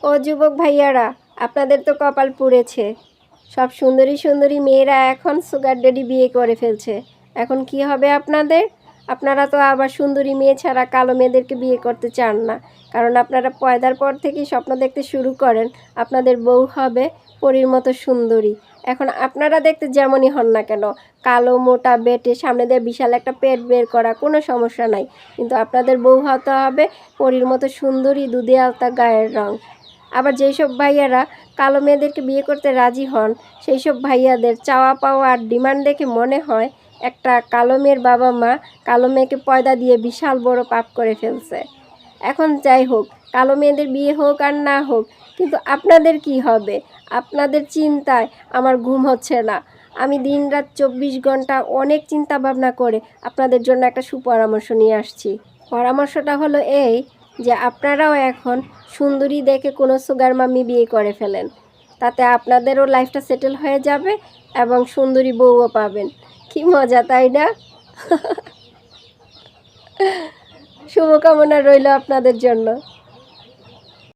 ও যুবক ভাইয়ারা, আপনাদের তো কপাল পুড়েছে। সব সুন্দরী সুন্দরী মেয়েরা এখন সুগার ড্যাডি বিয়ে করে ফেলছে। এখন কি হবে আপনাদের? আপনারা তো আবার সুন্দরী মেয়ে ছাড়া কালো মেয়েদেরকে বিয়ে করতে চান না, কারণ আপনারা পয়দার পর থেকেই স্বপ্ন দেখতে শুরু করেন আপনাদের বউ হবে পরীর মতো সুন্দরী। এখন আপনারা দেখতে যেমনই হন না কেন, কালো মোটা বেটে সামনে দিয়ে বিশাল একটা পেট বের করা কোনো সমস্যা নাই, কিন্তু আপনাদের বউ হতে হবে পরীর মতো সুন্দরী, দুধে আলতা গায়ের রং। আবার যেই সব ভাইয়ারা কালো মেয়েদেরকে বিয়ে করতে রাজি হন, সেই সব ভাইয়াদের চাওয়া পাওয়া আর ডিমান্ড দেখে মনে হয় একটা কালো মেয়ের বাবা মা কালো মেয়েকে পয়দা দিয়ে বিশাল বড় পাপ করে ফেলছে। এখন যাই হোক, কালো মেয়েদের বিয়ে হোক আর না হোক, কিন্তু আপনাদের কি হবে? আপনাদের চিন্তায় আমার ঘুম হচ্ছে না। আমি দিনরাত 24 ঘন্টা অনেক চিন্তা ভাবনা করে আপনাদের জন্য একটা সুপরামর্শ নিয়ে আসছি। পরামর্শটা হলো এই, যে আপনারাও এখন সুন্দরী দেখে কোনো সুগার মাম্মি বিয়ে করে ফেলেন। তাতে আপনাদেরও লাইফটা সেটেল হয়ে যাবে এবং সুন্দরী বউও পাবেন। কি মজা, তাই না? শুভকামনা রইল আপনাদের জন্য।